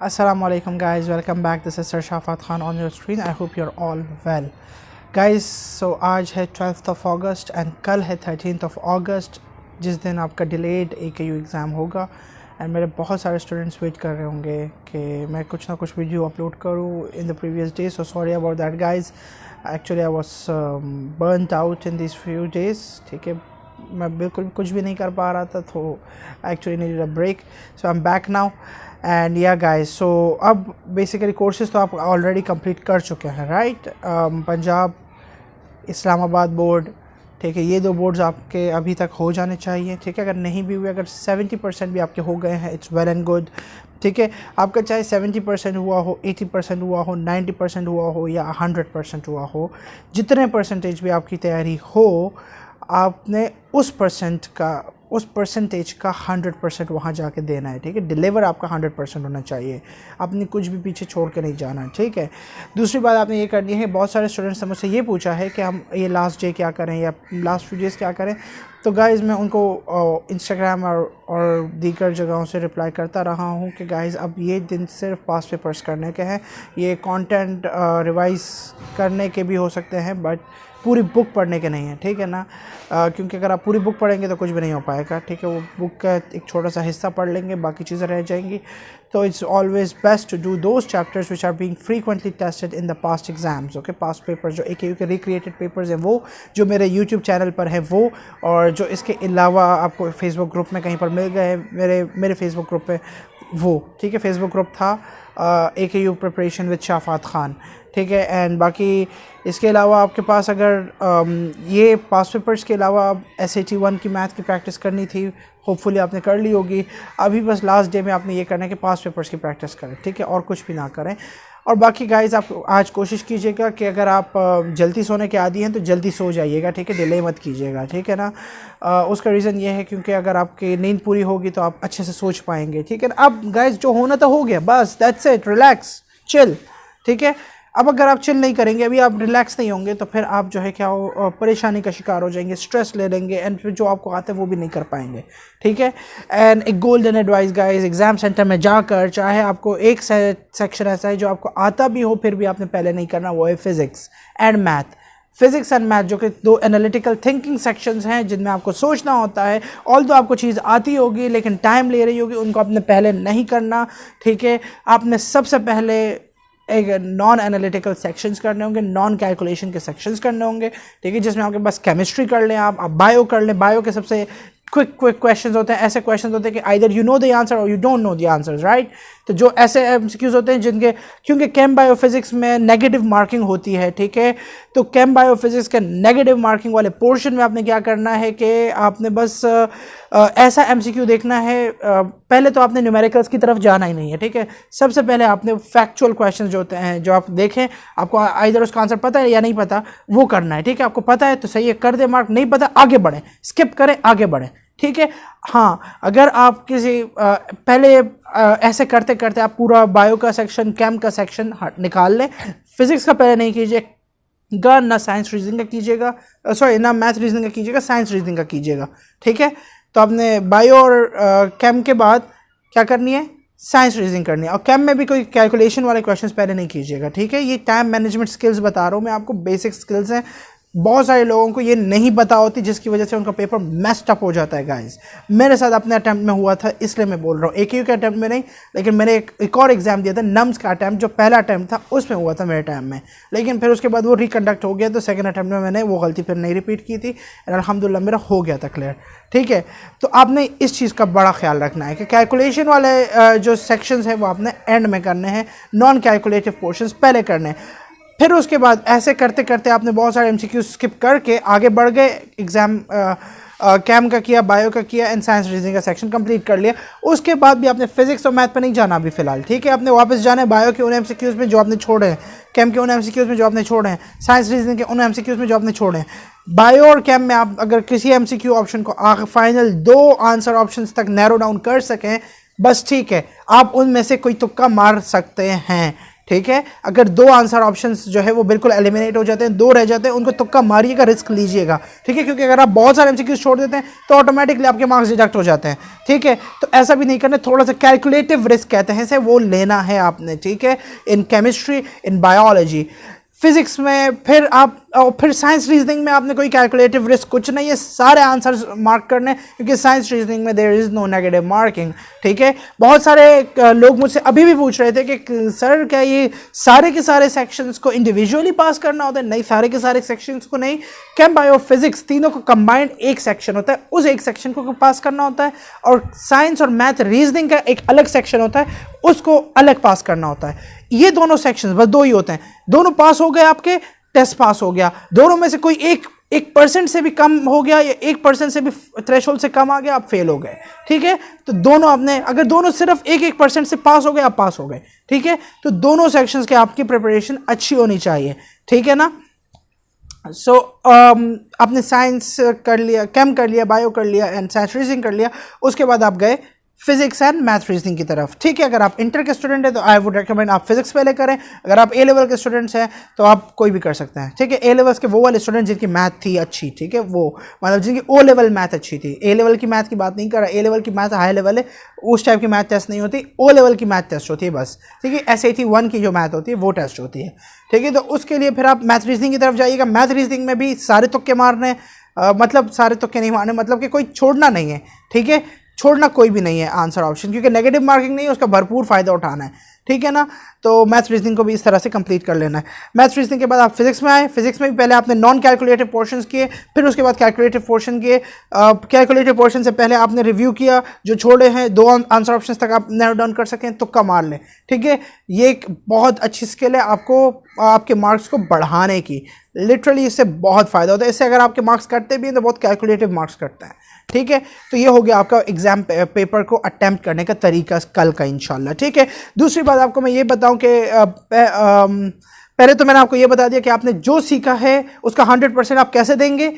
Assalamu alaikum guys, welcome back. This is Sir Shafat Khan on your screen. I hope you're all well. Guys, so आज है 12th of August and कल है 13th of August जिस दिन आपका delayed AKU exam होगा and मेरे बहुत सारे स्टूडेंट्स वेट कर रहे होंगे कि मैं कुछ ना कुछ वीडियो अपलोड करूँ in the previous day. So sorry about that guys. Actually I was burned out in this few days. ठीक है, मैं बिल्कुल कुछ भी नहीं कर पा रहा था, तो actually needed a break. So I am back now and yeah guys, so अब बेसिकली कोर्सेज तो आप ऑलरेडी कंप्लीट कर चुके हैं, राइट. पंजाब, इस्लामाबाद बोर्ड, ठीक है, ये दो बोर्ड्स आपके अभी तक हो जाने चाहिए. ठीक है, अगर नहीं भी हुए, अगर 70% भी आपके हो गए हैं, इट्स वेल एंड गुड. ठीक है, आपका चाहे 70% हुआ हो, 80% हुआ हो, 90% हुआ हो या 100% हुआ हो, जितने परसेंटेज भी आपकी तैयारी हो, आपने उस परसेंटेज का 100% वहाँ जाके देना है. ठीक है, डिलीवर आपका 100% होना चाहिए. आपने कुछ भी पीछे छोड़ के नहीं जाना. ठीक है, दूसरी बात आपने ये करनी है. बहुत सारे स्टूडेंट्स ने मुझसे ये पूछा है कि हम ये लास्ट डे क्या करें या लास्ट फ्यू डेज़ क्या करें. तो गाइज़, मैं उनको इंस्टाग्राम और दीगर जगहों से रिप्लाई करता रहा हूँ कि गाइज़, अब ये दिन सिर्फ पास पेपर्स करने के हैं. ये कंटेंट रिवाइज़ करने के भी हो सकते हैं, बट पूरी बुक पढ़ने के नहीं है. ठीक है ना, क्योंकि अगर आप पूरी बुक पढ़ेंगे तो कुछ भी नहीं हो पाएगा. ठीक है, वो बुक का एक छोटा सा हिस्सा पढ़ लेंगे, बाकी चीज़ें रह जाएंगी. तो it's always best to do those chapters which are being frequently tested in the past exams. Okay, past papers जो AKU के रिक्रिएटेड पेपर्स हैं वो जो मेरे यूट्यूब चैनल पर है वो, और जो इसके अलावा आपको फेसबुक ग्रुप में कहीं पर मिल गए मेरे फेसबुक ग्रुप पे वो. ठीक है, फेसबुक ग्रुप था AKU प्रिपरेशन विद शाफात खान. ठीक है, एंड बाकी इसके अलावा आपके पास अगर ये पास पेपर्स के अलावा आप SAT 1 की मैथ की प्रैक्टिस करनी थी, होपफुली आपने कर ली होगी. अभी बस लास्ट डे में आपने ये करना है कि पास पेपर्स की प्रैक्टिस करें. ठीक है, और कुछ भी ना करें. और बाकी गाइज़, आप आज कोशिश कीजिएगा कि अगर आप जल्दी सोने के आदी हैं तो जल्दी सो जाइएगा. ठीक है, डिले मत कीजिएगा. ठीक है ना, उसका रीज़न ये है क्योंकि अगर आपकी नींद पूरी होगी तो आप अच्छे से सोच पाएंगे. ठीक है ना, अब गाइज़ जो होना तो हो गया, बस दैट्स इट. Relax, chill. ठीक है, अब अगर आप चिल नहीं करेंगे, अभी आप रिलैक्स नहीं होंगे, तो फिर आप जो है क्या हो परेशानी का शिकार हो जाएंगे, स्ट्रेस ले लेंगे एंड फिर जो आपको आता है वो भी नहीं कर पाएंगे. ठीक है, एंड एक golden advice guys, exam centre में जाकर चाहे आपको एक सेक्शन ऐसा है जो आपको आता भी हो फिर भी आपने पहले नहीं करना, वो है physics and math. Physics and math जो कि दो एनालिटिकल थिंकिंग सेक्शंस हैं जिनमें आपको सोचना होता है. ऑल्दो आपको चीज़ आती होगी लेकिन टाइम ले रही होगी, उनको आपने पहले नहीं करना. ठीक है, आपने सबसे पहले एक नॉन एनालिटिकल सेक्शंस करने होंगे, नॉन कैलकुलेशन के सेक्शंस करने होंगे. ठीक है, जिसमें आपके पास केमिस्ट्री कर लें, आप बायो कर लें. बायो के सबसे क्विक क्वेश्चंस होते हैं, ऐसे क्वेश्चंस होते हैं कि either you know the answer और you don't know the answers, right. तो जो ऐसे MCQs होते हैं जिनके, क्योंकि केम बायो फिजिक्स में नेगेटिव मार्किंग होती है. ठीक है, तो केम बायो फिजिक्स के नेगेटिव मार्किंग वाले पोर्शन में आपने क्या करना है कि आपने बस ऐसा MCQ देखना है. पहले तो आपने न्यूमेरिकल्स की तरफ जाना ही नहीं है. ठीक है, सबसे पहले आपने फैक्चुअल क्वेश्चन जो होते हैं जो आप देखें, आपको आइदर उसका आंसर पता है या नहीं पता, वो करना है. ठीक है, आपको पता है तो सही है, कर दे मार्क, नहीं पता आगे बढ़ें, स्किप करें, आगे बढ़ें. ठीक है, हाँ, अगर आप किसी पहले ऐसे करते करते आप पूरा बायो का सेक्शन, केम का सेक्शन निकाल लें, फिजिक्स का पहले नहीं कीजिएगा, ना साइंस रीजनिंग का कीजिएगा, सॉरी ना मैथ रीजनिंग का कीजिएगा, साइंस रीजनिंग का कीजिएगा. ठीक है, तो आपने बायो और केम के बाद क्या करनी है, साइंस रीजनिंग करनी है. और केम में भी कोई कैलकुलेशन वाले क्वेश्चंस पहले नहीं कीजिएगा. ठीक है, ये टाइम मैनेजमेंट स्किल्स बता रहा हूँ मैं आपको, बेसिक स्किल्स हैं. बहुत सारे लोगों को ये नहीं पता होती जिसकी वजह से उनका पेपर मेस्ड अप हो जाता है गाइस. मेरे साथ अपने अटैम्प्ट में हुआ था, इसलिए मैं बोल रहा हूँ. AKU के अटैम्प्ट में नहीं, लेकिन मैंने एक और एग्जाम दिया था, नम्स का अटैम्प्ट, जो पहला अटैम्प्ट था उसमें हुआ था मेरे टाइम में. लेकिन फिर उसके बाद वो रिकंडक्ट हो गया, तो सेकंड अटैम्प्ट में मैंने वो गलती फिर नहीं रिपीट की थी एंड अल्हम्दुलिल्लाह मेरा हो गया था क्लियर. ठीक है, तो आपने इस चीज़ का बड़ा ख्याल रखना है कि कैलकुलेशन वाले जो सेक्शंस हैं वो आपने एंड में करने हैं, नॉन कैलकुलेटिव पोर्शंस पहले करने हैं. फिर उसके बाद ऐसे करते करते आपने बहुत सारे MCQ स्किप करके आगे बढ़ गए. एग्ज़ाम केम का किया, बायो का किया एंड साइंस रीजनिंग का सेक्शन कंप्लीट कर लिया. उसके बाद भी आपने फिजिक्स और मैथ पे नहीं जाना अभी फ़िलहाल. ठीक है, आपने वापस जाना है बायो के उन MCQs में जो आपने छोड़े हैं, केम के उन MCQs में जो आपने छोड़े हैं, साइंस रीजनिंग के उन MCQs में जो आपने छोड़े हैं. बायो और केम में आप अगर किसी MCQ ऑप्शन को फाइनल 2 आंसर ऑप्शन तक नैरो डाउन कर सकें, बस ठीक है, आप उनमें से कोई तुक्का मार सकते हैं. ठीक है। अगर 2 आंसर ऑप्शंस जो है वो बिल्कुल एलिमिनेट हो जाते हैं, 2 रह जाते हैं, उनको तुक्का मारिएगा, रिस्क लीजिएगा, ठीक है, क्योंकि अगर आप बहुत सारे एमसीक्यूज छोड़ देते हैं तो ऑटोमेटिकली आपके मार्क्स डिडक्ट हो जाते हैं, ठीक है। तो ऐसा भी नहीं करना, थोड़ा सा कैलकुलेटिव रिस्क कहते हैं इसे, वो लेना है आपने, ठीक है, in chemistry, in biology. Physics में फिर साइंस रीजनिंग में आपने कोई कैलकुलेटिव रिस्क कुछ नहीं है, सारे आंसर्स मार्क करने, क्योंकि साइंस रीजनिंग में there is no negative marking, ठीक है। बहुत सारे लोग मुझसे अभी भी पूछ रहे थे कि सर क्या ये सारे के सारे सेक्शंस को इंडिविजुअली पास करना होता है? नहीं, सारे के सारे सेक्शंस को नहीं, केम, बायो, फिजिक्स तीनों को कंबाइंड एक सेक्शन होता है, उस एक सेक्शन को पास करना होता है, और साइंस और मैथ रीजनिंग का एक अलग सेक्शन होता है, उसको अलग पास करना होता है। ये दोनों सेक्शंस बस 2 ही होते हैं, दोनों पास हो गए, आपके टेस्ट पास हो गया। दोनों में से कोई एक परसेंट से भी कम हो गया या 1% से भी थ्रेशोल्ड से कम आ गया, आप फेल हो गए, ठीक है। तो दोनों आपने, अगर दोनों सिर्फ 1% से पास हो गए, आप पास हो गए, ठीक है। तो दोनों सेक्शंस के आपकी प्रिपरेशन अच्छी होनी चाहिए, ठीक है ना। सो आपने साइंस कर लिया, केम कर लिया, बायो कर लिया एंड साइंस रीजनिंग कर लिया, उसके बाद आप गए फिजिक्स एंड मैथ रीजनिंग की तरफ, ठीक है। अगर आप इंटर के स्टूडेंट हैं तो आई वुड रिकमेंड आप फिजिक्स पहले करें। अगर आप ए लेवल के स्टूडेंट्स हैं तो आप कोई भी कर सकते हैं, ठीक है। ए लेवल्स के वो वाले स्टूडेंट जिनकी मैथ थी अच्छी, ठीक है, वो मतलब जिनकी ओ लेवल मैथ अच्छी थी, ए लेवल की मैथ की बात नहीं कर रहा, ए लेवल की मैथ हाई लेवल है, उस टाइप की मैथ टेस्ट नहीं होती, ओ लेवल की मैथ टेस्ट होती है बस, ठीक है। SAT 1 की जो मैथ होती है वो टेस्ट होती है, ठीक है। तो उसके लिए फिर आप मैथ रीजनिंग की तरफ जाइएगा। मैथ रीजनिंग में भी सारे तुक्के मारने, मतलब सारे तुक्के नहीं मारने, मतलब कि कोई छोड़ना नहीं है, ठीक है, छोड़ना कोई भी नहीं है आंसर ऑप्शन, क्योंकि नेगेटिव मार्किंग नहीं है, उसका भरपूर फायदा उठाना है, ठीक है ना। तो मैथ रीजनिंग को भी इस तरह से कंप्लीट कर लेना है। मैथ रीजनिंग के बाद आप फिजिक्स में आए, फिजिक्स में भी पहले आपने नॉन कैलकुलेटिव पोर्शंस किए, फिर उसके बाद कैलकुलेटिव पोर्शन किए। कैलकुलेटिव पोर्शन से पहले आपने रिव्यू किया, जो छोड़े हैं 2 आंसर ऑप्शंस तक आप नैरो डाउन कर सकें, तुक्का मार लें, ठीक है। ये एक बहुत अच्छी स्किल है आपको, आपके मार्क्स को बढ़ाने की, लिटरली इससे बहुत फ़ायदा होता है। इससे अगर आपके मार्क्स कटते भी हैं तो बहुत कैलकुलेटिव मार्क्स कटते हैं, ठीक है। तो ये हो गया आपका एग्जाम पेपर को अटेम्प्ट करने का तरीका कल का इंशाल्लाह, ठीक है। दूसरी बात आपको मैं ये बताऊं कि पहले तो मैंने आपको ये बता दिया कि आपने जो सीखा है उसका 100% आप कैसे देंगे।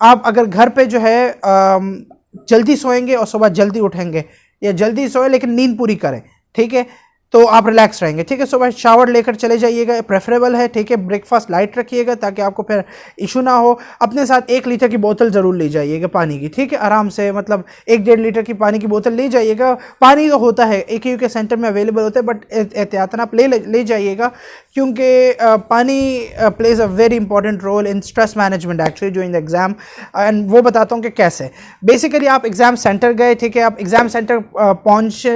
आप अगर घर पे जो है जल्दी सोएंगे और सुबह जल्दी उठेंगे, या जल्दी सोए लेकिन नींद पूरी करें, ठीक है, तो आप रिलैक्स रहेंगे, ठीक है। सुबह शावर लेकर चले जाइएगा, प्रेफरेबल है, ठीक है। ब्रेकफास्ट लाइट रखिएगा ताकि आपको फिर इशू ना हो। अपने साथ 1 लीटर की बोतल ज़रूर ले जाइएगा पानी की, ठीक है, आराम से, मतलब 1-1.5 लीटर की पानी की बोतल ले जाइएगा। पानी तो होता है AKU के सेंटर में अवेलेबल होता है, बट एहतियातन आप ले जाइएगा, क्योंकि pani plays a very important role in stress management actually during the exam. And वो बताता हूँ कि कैसे। बेसिकली आप एग्ज़ाम सेंटर गए, ठीक है, आप एग्ज़ाम सेंटर पहुँच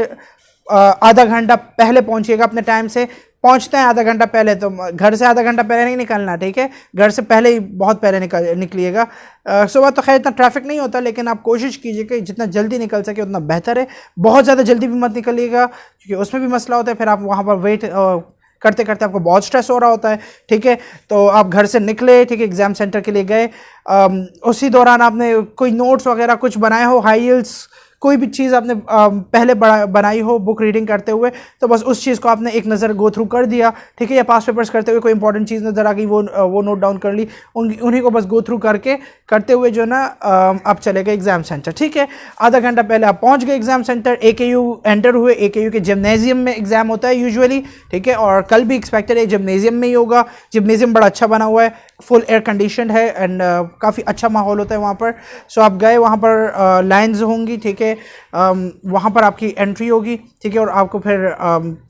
आधा घंटा पहले पहुंचिएगा, अपने टाइम से पहुंचते हैं आधा घंटा पहले, तो घर से आधा घंटा पहले नहीं निकलना, ठीक है, घर से पहले ही बहुत पहले निकलिएगा। सुबह तो खैर इतना ट्रैफिक नहीं होता, लेकिन आप कोशिश कीजिए कि जितना जल्दी निकल सके उतना बेहतर है। बहुत ज़्यादा जल्दी भी मत निकलिएगा, क्योंकि उसमें भी मसला होता है, फिर आप वहाँ पर वेट करते करते आपको बहुत स्ट्रेस हो रहा होता है, ठीक है। तो आप घर से निकले, ठीक है, एग्ज़ाम सेंटर के लिए गए, उसी दौरान आपने कोई नोट्स वगैरह कुछ बनाए हो, हाई यील्ड्स कोई भी चीज़ आपने पहले बनाई हो बुक रीडिंग करते हुए, तो बस उस चीज़ को आपने एक नज़र गो थ्रू कर दिया, ठीक है। या पास पेपर्स करते हुए कोई इंपॉर्टेंट चीज़ नज़र आ गई, वो नोट डाउन कर ली, उन्हीं को बस गो थ्रू करते हुए जो ना आप चले गए एग्ज़ाम सेंटर, ठीक है। आधा घंटा पहले आप पहुंच गए एग्ज़ाम सेंटर, AKU एंटर हुए। AKU के जिम्नेजियम में एग्ज़ाम होता है यूजुअली, ठीक है, और कल भी एक्सपेक्टेड है जिम्नेजियम में ही होगा। जिम्नेजियम बड़ा अच्छा बना हुआ है, फुल एयर कंडीशन है, एंड काफ़ी अच्छा माहौल होता है वहाँ पर। सो आप गए, वहाँ पर लाइन्स होंगी, ठीक है, वहाँ पर आपकी एंट्री होगी, ठीक है, और आपको फिर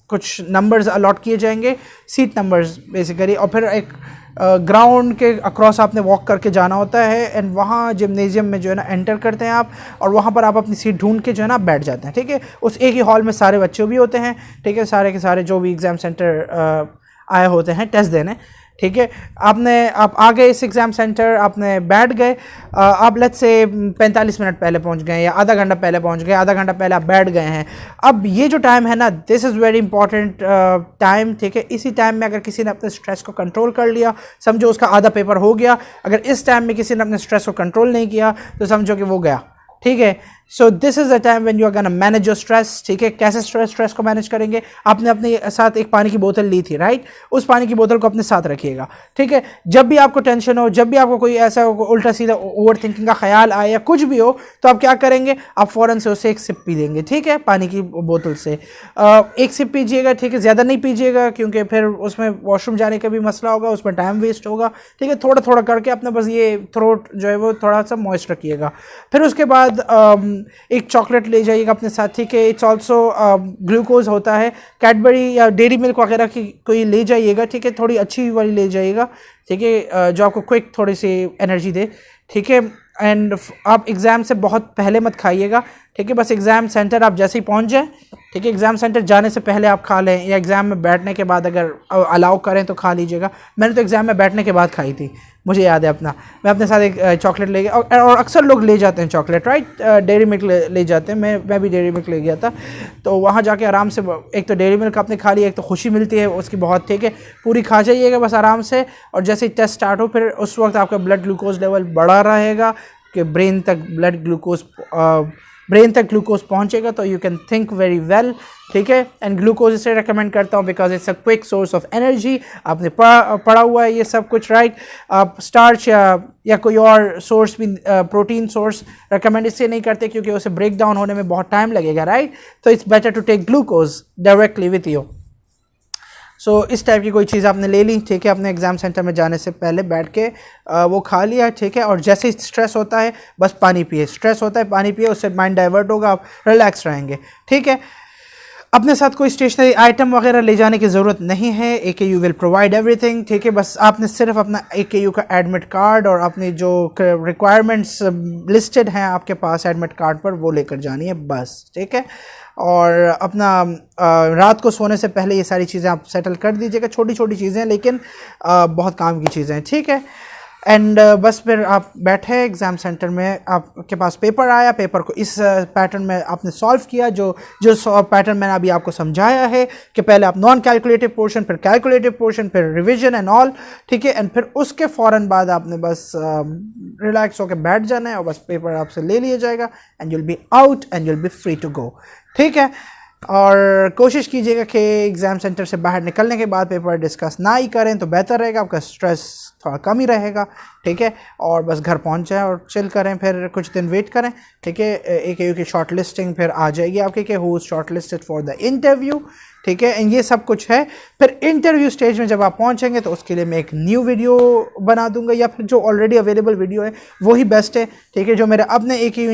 कुछ नंबर्स अलॉट किए जाएंगे, सीट नंबर्स बेसिकली, और फिर एक ग्राउंड के अक्रॉस आपने वॉक करके जाना होता है, एंड वहाँ जिम्नेजियम में जो है ना एंटर करते हैं आप, और वहाँ पर आप अपनी सीट ढूंढ के जो है ना बैठ जाते हैं, ठीक है। उस एक ही हॉल में सारे बच्चे भी होते हैं, ठीक है, सारे के सारे जो भी एग्ज़ाम सेंटर आए होते हैं टेस्ट देने, ठीक है। आप आ गए इस एग्ज़ाम सेंटर, आपने बैठ गए, आप लेट्स से 45 मिनट पहले पहुंच गए या आधा घंटा पहले पहुंच गए, आधा घंटा पहले आप बैठ गए हैं। अब ये जो टाइम है ना, this is very important time, ठीक है। इसी टाइम में अगर किसी ने अपने स्ट्रेस को कंट्रोल कर लिया, समझो उसका आधा पेपर हो गया। अगर इस टाइम में किसी ने अपने स्ट्रेस को कंट्रोल नहीं किया तो समझो कि वो गया, ठीक है। So this is the time when you are gonna manage your stress, ठीक है। कैसे स्ट्रेस को मैनेज करेंगे, आपने अपने साथ एक पानी की बोतल ली थी, राइट, उस पानी की बोतल को अपने साथ रखिएगा, ठीक है। जब भी आपको टेंशन हो, जब भी आपको कोई ऐसा उल्टा सीधा ओवर थिंकिंग का ख्याल आए या कुछ भी हो, तो आप क्या करेंगे, आप फ़ौरन से उसे एक सिप पी लेंगे, ठीक है, पानी की बोतल से। एक सिप पीजिएगा, ठीक है, ज़्यादा नहीं पीजिएगा क्योंकि फिर उसमें वॉशरूम जाने का भी मसला होगा, उसमें टाइम वेस्ट होगा, ठीक है। थोड़ा थोड़ा करके अपना बस ये थ्रोट जो है वो थोड़ा सा मॉइस्ट रखिएगा। फिर उसके बाद एक चॉकलेट ले जाइएगा अपने साथ, ठीक है। इट्स ऑल्सो ग्लूकोज होता है, कैडबरी या डेयरी मिल्क वगैरह की कोई ले जाइएगा, ठीक है, थोड़ी अच्छी वाली ले जाइएगा, ठीक है, जो आपको क्विक थोड़ी सी एनर्जी दे, ठीक है। एंड आप एग्ज़ाम से बहुत पहले मत खाइएगा, ठीक है। बस एग्ज़ाम सेंटर आप जैसे ही पहुंच जाए, ठीक है, एग्ज़ाम सेंटर जाने से पहले आप खा लें, या एग्ज़ाम में बैठने के बाद अगर अलाउ करें तो खा लीजिएगा। मैंने तो एग्ज़ाम में बैठने के बाद खाई थी, मुझे याद है अपना। मैं अपने साथ एक चॉकलेट ले गया, और अक्सर लोग ले जाते हैं चॉकलेट, राइट, डेयरी मिल्क ले जाते हैं। मैं भी डेयरी मिल्क ले गया था, तो वहाँ जाके आराम से एक तो डेयरी मिल्क आपने खा लिया, एक तो खुशी मिलती है उसकी बहुत, ठीक है। पूरी खा जाइएगा बस आराम से, और जैसे ही टेस्ट स्टार्ट हो फिर उस वक्त आपका ब्लड ग्लूकोज लेवल बढ़ा रहेगा कि ब्रेन तक ग्लूकोज पहुंचेगा, तो you can think very well, ठीक है। एंड ग्लूकोज इसे रेकमेंड करता हूँ because it's a quick source of energy. आपने पढ़ा हुआ है ये सब कुछ, राइट। आप स्टार्च या कोई और सोर्स भी, प्रोटीन सोर्स रेकमेंड इससे नहीं करते क्योंकि उसे ब्रेक डाउन होने में बहुत टाइम लगेगा, राइट। तो it's better to take glucose directly with you. So इस टाइप की कोई चीज़ आपने ले ली, ठीक है, अपने एग्ज़ाम सेंटर में जाने से पहले बैठ के वो खा लिया, ठीक है। और जैसे ही स्ट्रेस होता है बस पानी पिए, स्ट्रेस होता है पानी पिए, उससे माइंड डाइवर्ट होगा, आप रिलैक्स रहेंगे, ठीक है। अपने साथ कोई स्टेशनरी आइटम वगैरह ले जाने की ज़रूरत नहीं है, AKU विल प्रोवाइड एवरीथिंग, ठीक है। बस आपने सिर्फ अपना AKU का एडमिट कार्ड और अपनी जो रिक्वायरमेंट्स लिस्टेड हैं आपके पास एडमिट कार्ड पर, वो लेकर जानी है बस, ठीक है। और अपना रात को सोने से पहले ये सारी चीज़ें आप सेटल कर दीजिएगा, छोटी छोटी चीज़ें लेकिन बहुत काम की चीज़ें हैं, ठीक है। एंड बस फिर आप बैठे एग्ज़ाम सेंटर में, आपके पास पेपर आया, पेपर को इस पैटर्न में आपने सॉल्व किया, जो पैटर्न मैंने अभी आपको समझाया है कि पहले आप नॉन कैलकुलेटिव पोर्शन, फिर कैलकुलेटिव पोर्शन, फिर रिवीजन एंड ऑल, ठीक है। एंड फिर उसके फ़ौरन बाद आपने बस रिलैक्स होकर बैठ जाना है और बस पेपर आपसे ले लिया जाएगा and you'll be out and you'll be free to go, ठीक है। और कोशिश कीजिएगा कि एग्ज़ाम सेंटर से बाहर निकलने के बाद पेपर डिस्कस ना ही करें तो बेहतर रहेगा, आपका स्ट्रेस थोड़ा कम ही रहेगा, ठीक है। और बस घर पहुंच जाएं और चिल करें, फिर कुछ दिन वेट करें, ठीक है। AKU की शॉर्ट लिस्टिंग फिर आ जाएगी आपके कि who is short listed for the interview, ठीक है। एंड ये सब कुछ है। फिर इंटरव्यू स्टेज में जब आप पहुंचेंगे तो उसके लिए मैं एक न्यू वीडियो बना दूंगा, या फिर जो ऑलरेडी अवेलेबल वीडियो है वही बेस्ट है, ठीक है। जो मेरे अपने AKU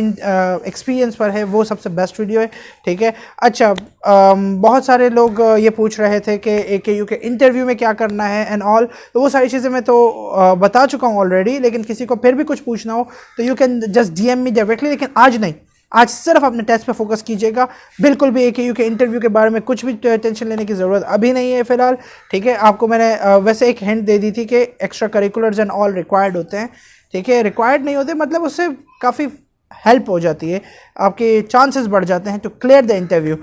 एक्सपीरियंस पर है वो सबसे बेस्ट वीडियो है, ठीक है। अच्छा, बहुत सारे लोग ये पूछ रहे थे कि AKU के इंटरव्यू में क्या करना है एंड ऑल, तो वो सारी चीज़ें मैं तो बता चुका हूँ ऑलरेडी, लेकिन किसी को फिर भी कुछ पूछना हो तो you can just DM me directly. लेकिन आज नहीं, आज सिर्फ अपने टेस्ट पे फोकस कीजिएगा, बिल्कुल भी AKU के इंटरव्यू के बारे में कुछ भी टेंशन लेने की ज़रूरत अभी नहीं है फ़िलहाल, ठीक है। आपको मैंने वैसे एक हिंट दे दी थी कि extra curriculars and all required होते हैं, ठीक है। रिक्वायर्ड नहीं होते मतलब उससे काफ़ी हेल्प हो जाती है, आपके चांसेस बढ़ जाते हैं to clear the interview.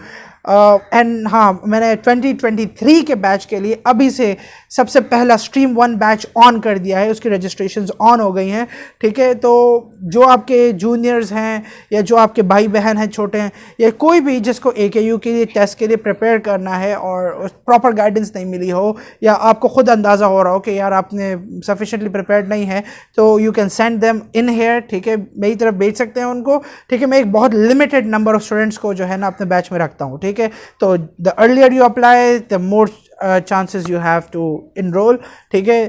And हाँ, मैंने 2023 के बैच के लिए अभी से सबसे पहला स्ट्रीम 1 बैच ऑन कर दिया है, उसकी रजिस्ट्रेशंस ऑन हो गई हैं, ठीक है। तो जो आपके जूनियर्स हैं या जो आपके भाई बहन हैं छोटे हैं, या कोई भी जिसको AKU के लिए टेस्ट के लिए प्रिपेयर करना है और प्रॉपर गाइडेंस नहीं मिली हो, या आपको खुद अंदाज़ा हो रहा हो कि यार आपने सफिशेंटली प्रिपेयर्ड नहीं है, तो you can send them in here, ठीक है। मेरी तरफ भेज सकते हैं उनको, ठीक है। मैं एक बहुत लिमिटेड नंबर ऑफ स्टूडेंट्स को जो है ना अपने बैच में रखता हूँ, ठीक है। तो the earlier you apply the more chances you have to enrol, ठीक है।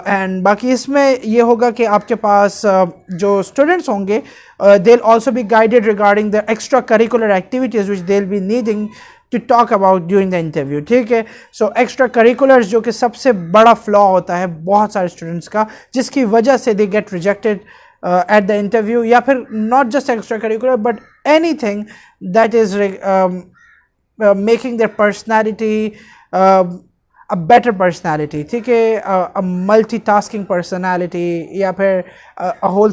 एंड बाकी इसमें ये होगा कि आपके पास जो स्टूडेंट्स होंगे they will also be guided regarding the extra curricular activities which they will be needing to talk about during the interview, ठीक है। सो एक्स्ट्रा करिकुलर्स जो कि सबसे बड़ा फ्लॉ होता है बहुत सारे स्टूडेंट्स का, जिसकी वजह से they get rejected at the interview, या फिर not just extracurricular but anything that is making their personality a better personality, ठीक है। a multitasking personality या फिर a whole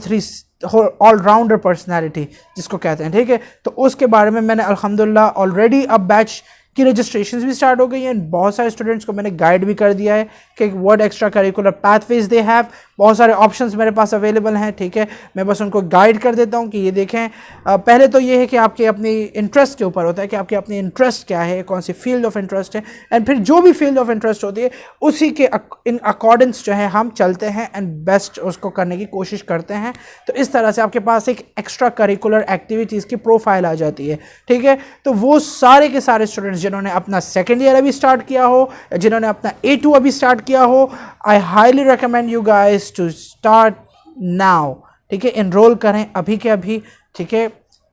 all-rounder personality जिसको कहते हैं, ठीक है। तो उसके बारे में मैंने अल्हम्दुलिल्लाह ऑलरेडी अब बैच की रजिस्ट्रेशंस भी स्टार्ट हो गई हैं, बहुत सारे स्टूडेंट्स को मैंने गाइड भी कर दिया है कि what extra curricular pathways they have, बहुत सारे ऑप्शंस मेरे पास अवेलेबल हैं, ठीक है। मैं बस उनको गाइड कर देता हूँ कि ये देखें। पहले तो ये है कि आपके अपनी इंटरेस्ट के ऊपर होता है कि आपकी अपनी इंटरेस्ट क्या है, कौन सी फील्ड ऑफ इंटरेस्ट है, एंड फिर जो भी फील्ड ऑफ इंटरेस्ट होती है उसी के इन अकॉर्डिंग्स जो है हम चलते हैं एंड बेस्ट उसको करने की कोशिश करते हैं। तो इस तरह से आपके पास एक एक्स्ट्रा करिकुलर एक्टिविटीज़ की प्रोफाइल आ जाती है, ठीक है। तो वो सारे के सारे स्टूडेंट्स जिन्होंने अपना सेकेंड ईयर अभी स्टार्ट किया हो या जिन्होंने अपना A2 अभी स्टार्ट किया हो, I highly recommend you guys to start now, ठीक है। इनरोल करें अभी के अभी, ठीक है।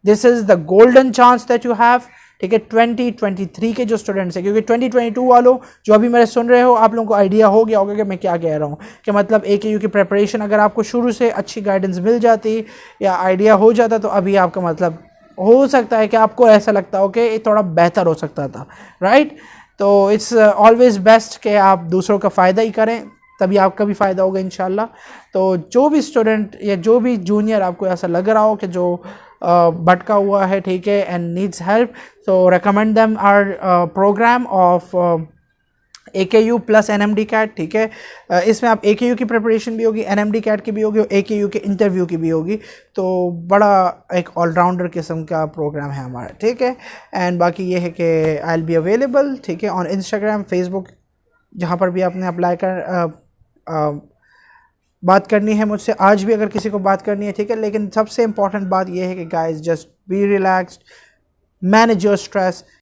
This is the golden chance that you have, ठीक है। 2023 के जो स्टूडेंट्स हैं, क्योंकि 2022 वालों जो अभी मेरे सुन रहे हो, आप लोगों को आइडिया हो गया होगा कि मैं क्या कह रहा हूँ, कि मतलब AKU की प्रिपरेशन अगर आपको शुरू से अच्छी गाइडेंस मिल जाती या आइडिया हो जाता तो अभी आपका मतलब हो सकता है कि आपको ऐसा लगता हो कि ये थोड़ा बेहतर हो सकता था, राइट। तो इट्स ऑलवेज बेस्ट कि आप दूसरों का फ़ायदा ही करें, तभी आपका भी फ़ायदा होगा इंशाल्लाह। तो जो भी स्टूडेंट या जो भी जूनियर आपको ऐसा लग रहा हो कि जो भटका हुआ है, ठीक है, एंड नीड्स हेल्प, तो recommend them our programme of AKU plus NMD CAT, ठीक है। इसमें आप AKU की प्रिपरेशन भी होगी, NMD कैट की भी होगी और AKU के इंटरव्यू की भी होगी। तो बड़ा एक ऑलराउंडर किस्म का प्रोग्राम है हमारा, ठीक है। एंड बाकी ये है कि आई विल बी अवेलेबल, ठीक है, ऑन इंस्टाग्राम, फेसबुक, जहाँ पर भी आपने अप्लाई कर बात करनी है मुझसे, आज भी अगर किसी को बात करनी है, ठीक है। लेकिन सबसे इंपॉर्टेंट बात यह है कि guys just be relaxed, manage your stress,